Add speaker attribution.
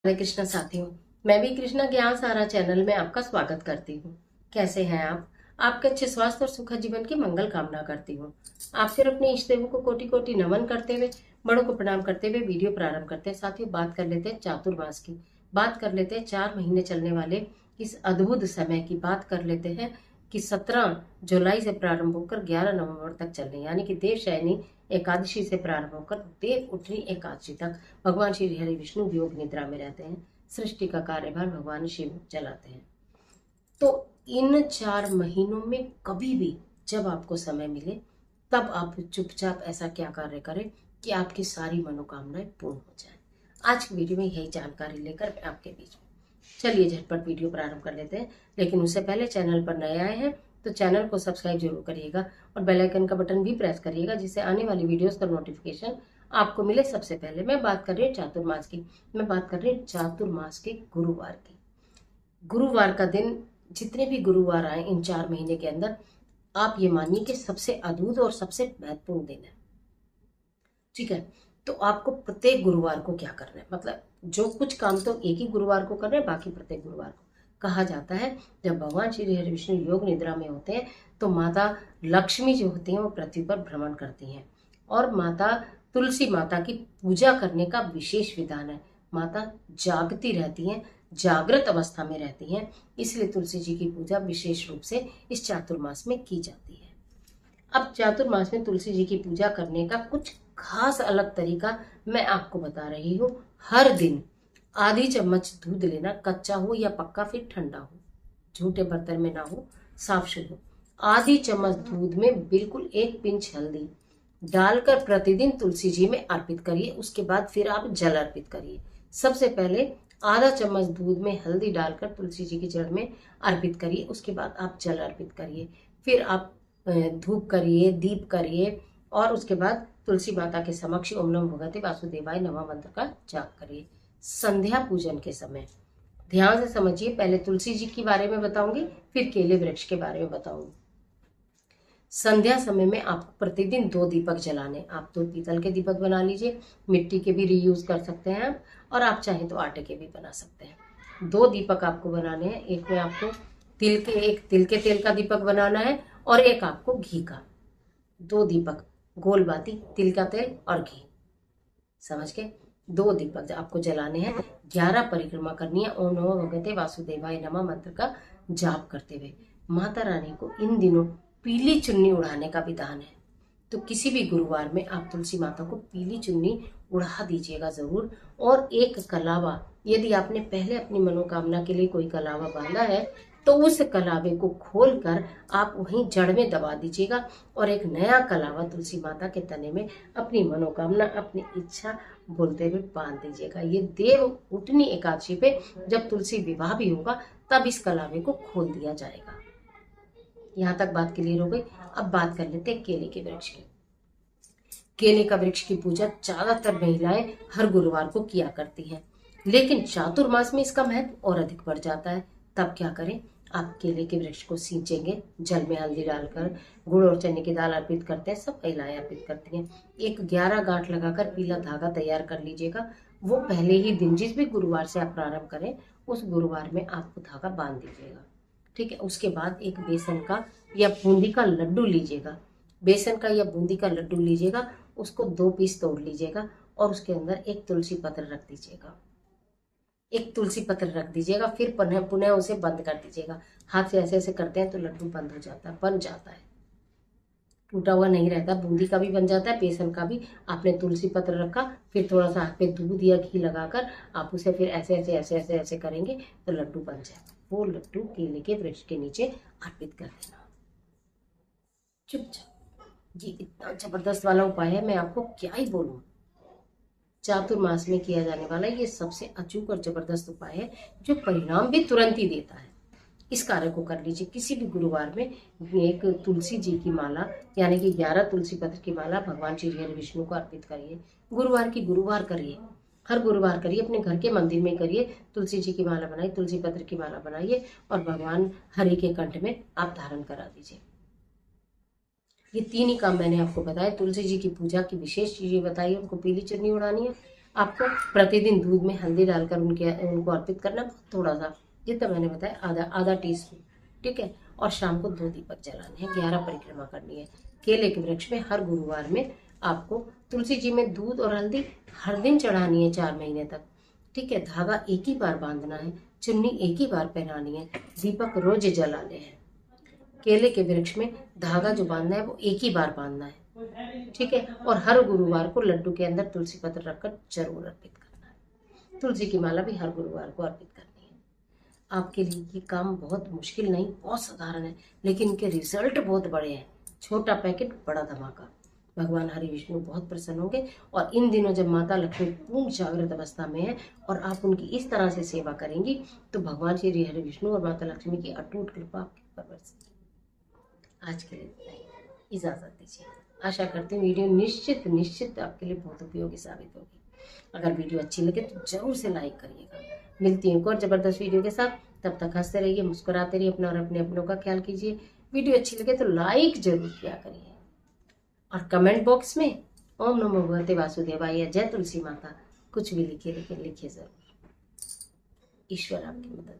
Speaker 1: हरे कृष्णा साथियों, मैं भी कृष्णा ज्ञान सारा चैनल में आपका स्वागत करती हूँ। कैसे हैं आप? आपके अच्छे स्वास्थ्य और सुखद जीवन की मंगल कामना करती हूँ। आप फिर अपने इष्ट देवों को कोटि कोटि नमन करते हुए, बड़ों को प्रणाम करते हुए वीडियो प्रारंभ करते हैं। साथियों, बात कर लेते हैं चातुर्मास की। बात कर लेते हैं 4 महीने चलने वाले इस अद्भुत समय की। बात कर लेते हैं कि 17 जुलाई से प्रारंभ होकर 11 नवंबर तक चलने, यानी कि देवशयनी एकादशी से प्रारंभ होकर देव उठनी एकादशी तक भगवान श्री हरि विष्णु योग निद्रा में रहते हैं। सृष्टि का कार्यभार भगवान शिव चलाते हैं। तो इन 4 महीनों में कभी भी जब आपको समय मिले, तब आप चुपचाप ऐसा क्या कार्य करें कि आपकी सारी मनोकामनाएं पूर्ण हो जाए। आज की वीडियो में यही जानकारी लेकर मैं आपके बीच में। चलिए झटपट वीडियो प्रारंभ कर लेते हैं, लेकिन उससे पहले चैनल पर नए आए हैं तो चैनल को सब्सक्राइब जरूर करिएगा और बेल आइकन का बटन भी प्रेस करिएगा, जिससे आने वाली वीडियोस का नोटिफिकेशन आपको मिले सबसे पहले। मैं बात कर रही हूँ चातुर्मास की। मैं बात कर रही हूँ चातुर्मास के गुरुवार की। गुरुवार का दिन, जितने भी गुरुवार आए इन 4 महीने के अंदर, आप ये मानिए कि सबसे अद्भुत और सबसे महत्वपूर्ण दिन है। ठीक है, तो आपको प्रत्येक गुरुवार को क्या करना है, मतलब जो कुछ काम तो एक ही गुरुवार को करना है, बाकी प्रत्येक गुरुवार को। कहा जाता है जब भगवान श्री हरि विष्णु योग निद्रा में होते हैं तो माता लक्ष्मी जो होती हैं वो पृथ्वी पर भ्रमण करती हैं, और माता तुलसी माता की पूजा करने का विशेष विधान है। माता जागती रहती हैं, जागृत अवस्था में रहती हैं, इसलिए तुलसी जी की पूजा विशेष रूप से इस चातुर्मास में की जाती है। अब चातुर्मास में तुलसी जी की पूजा करने का कुछ खास अलग तरीका मैं आपको बता रही हूँ। हर दिन आधी चम्मच दूध लेना, कच्चा हो या पक्का, फिर ठंडा हो, झूठे बर्तन में ना हो, साफ शुद्ध हो। आधी चम्मच दूध में बिल्कुल 1 पिंच हल्दी डालकर प्रतिदिन तुलसी जी में अर्पित करिए। उसके बाद फिर आप जल अर्पित करिए। सबसे पहले आधा चम्मच दूध में हल्दी डालकर तुलसी जी की जड़ में अर्पित करिए। उसके बाद आप जल अर्पित करिए। फिर आप धूप करिए, दीप करिए, और उसके बाद तुलसी माता के समक्ष ओम नमो भगवते वासुदेवाय नमः मंत्र का जाप करिए। संध्या पूजन के समय ध्यान से समझिए, पहले तुलसी जी के बारे में बताऊंगी, फिर केले वृक्ष के बारे में बताऊंगी। संध्या समय में आपको प्रतिदिन 2 दीपक जलाने। आप 2 पीतल के दीपक बना लीजिए, मिट्टी के भी रीयूज कर सकते हैं आप, और आप चाहें तो आटे के भी बना सकते हैं। 2 दीपक आपको बनाने हैं। एक में आपको एक तिल के तेल का दीपक बनाना है, और एक आपको घी का। 2 दीपक, गोल बाती, तिल का तेल और घी, समझ के 2 दीपक आपको जलाने हैं। 11 परिक्रमा करनी है ओम नमो भगवते वासुदेवाय नमः मंत्र का जाप करते हुए। माता रानी को इन दिनों पीली चुन्नी उड़ाने का विधान है, तो किसी भी गुरुवार में आप तुलसी माता को पीली चुन्नी उड़ा दीजिएगा जरूर। और एक कलावा, यदि आपने पहले अपनी मनोकामना के लिए कोई कलावा बांधा है तो उस कलावे को खोलकर आप वहीं जड़ में दबा दीजिएगा, और एक नया कलावा तुलसी माता के तने में अपनी मनोकामना, अपनी इच्छा बोलते हुए बांध दीजिएगा। ये देव उठनी एकादशी पे जब तुलसी विवाह भी होगा तब इस कलावे को खोल दिया जाएगा। यहाँ तक बात क्लियर हो गई। अब बात कर लेते हैं केले के वृक्ष की। केले का वृक्ष की पूजा ज्यादातर महिलाएं हर गुरुवार को किया करती हैं, लेकिन चातुर्मास में इसका महत्व और अधिक बढ़ जाता है। तब क्या करें, आप केले के वृक्ष को सींचेंगे, जल में हल्दी डालकर गुड़ और चने की दाल अर्पित करते हैं, सब महिलाएं अर्पित करती हैं। एक 11 गांठ लगाकर पीला धागा तैयार कर लीजिएगा। वो पहले ही दिन, जिस भी गुरुवार से आप प्रारंभ करें उस गुरुवार में आपको धागा बांध दीजिएगा। ठीक है, उसके बाद एक बेसन का या बूंदी का लड्डू लीजिएगा। बेसन का या बूंदी का लड्डू लीजिएगा, उसको 2 पीस तोड़ लीजिएगा, और उसके अंदर एक तुलसी पत्र रख दीजिएगा। एक तुलसी पत्र रख दीजिएगा, फिर पुनः पुनः उसे बंद कर दीजिएगा। हाथ से ऐसे ऐसे करते हैं तो लड्डू बंद हो जाता है, बन जाता है, टूटा हुआ नहीं रहता। बूंदी का भी बन जाता है, बेसन का भी। आपने तुलसी पत्र रखा, फिर थोड़ा सा हाथ पे दूध या घी लगाकर आप उसे फिर ऐसे ऐसे ऐसे ऐसे ऐसे करेंगे तो लड्डू बन जाएगा। वो लड्डू केले के वृक्ष के नीचे अर्पित कर देना चुपचाप। ये इतना जबरदस्त वाला उपाय है, मैं आपको क्या ही बोलूं। चातुर्मास में किया जाने वाला ये सबसे अचूक और जबरदस्त उपाय है, जो परिणाम भी तुरंत ही देता है। इस कार्य को कर लीजिए। किसी भी गुरुवार में एक तुलसी जी की माला, यानी कि 11 तुलसी पत्र की माला भगवान श्री हरि विष्णु को अर्पित करिए। गुरुवार की गुरुवार करिए, हर गुरुवार करिए, अपने घर के मंदिर में करिए। तुलसी जी की माला बनाइए, तुलसी पत्र की माला बनाइए, और भगवान हरि के कंठ में आप धारण करा दीजिए। ये 3 ही काम मैंने आपको बताया। तुलसी जी की पूजा की विशेष चीजें बताई, उनको पीली चुन्नी उड़ानी है, आपको प्रतिदिन दूध में हल्दी डालकर उनको अर्पित करना, थोड़ा सा, जितना मैंने बताया आधा टीस्पून, ठीक है। और शाम को 2 दीपक जलाने हैं, 11 परिक्रमा करनी है। केले के वृक्ष में हर गुरुवार में आपको तुलसी जी में दूध और हल्दी हर दिन चढ़ानी है 4 महीने तक, ठीक है। धागा एक ही बार बांधना है, चुन्नी एक ही बार पहनानी है, दीपक रोज जलाने हैं। केले के वृक्ष में धागा जो बांधना है वो एक ही बार बांधना है, ठीक है। और हर गुरुवार को लड्डू के अंदर तुलसी पत्र रखकर जरूर अर्पित करना है। तुलसी की माला भी हर गुरुवार को अर्पित करनी है। आपके लिए ये काम बहुत मुश्किल नहीं, बहुत साधारण है, लेकिन इनके रिजल्ट बहुत बड़े हैं। छोटा पैकेट बड़ा धमाका। भगवान हरि विष्णु बहुत प्रसन्न होंगे। और इन दिनों जब माता लक्ष्मी पूर्ण जागृत अवस्था में है और आप उनकी इस तरह से सेवा करेंगी तो भगवान श्री हरि विष्णु और माता लक्ष्मी की अटूट कृपा आपके ऊपर बरसेगी। आज के लिए इजाजत दीजिए। आशा करते हैं वीडियो निश्चित आपके लिए बहुत उपयोगी साबित होगी। अगर वीडियो अच्छी लगे तो जरूर से लाइक करिएगा। मिलती हूँ एक और जबरदस्त वीडियो के साथ। तब तक हंसते रहिए, मुस्कुराते रहिए, अपना और अपने अपनों का ख्याल कीजिए। वीडियो अच्छी लगे तो लाइक जरूर किया करिए और कमेंट बॉक्स में ओम नमो भगवते वासुदेवाय, जय तुलसी माता कुछ भी लिखिए, लेकिन लिखिए जरूर। ईश्वर आपकी मदद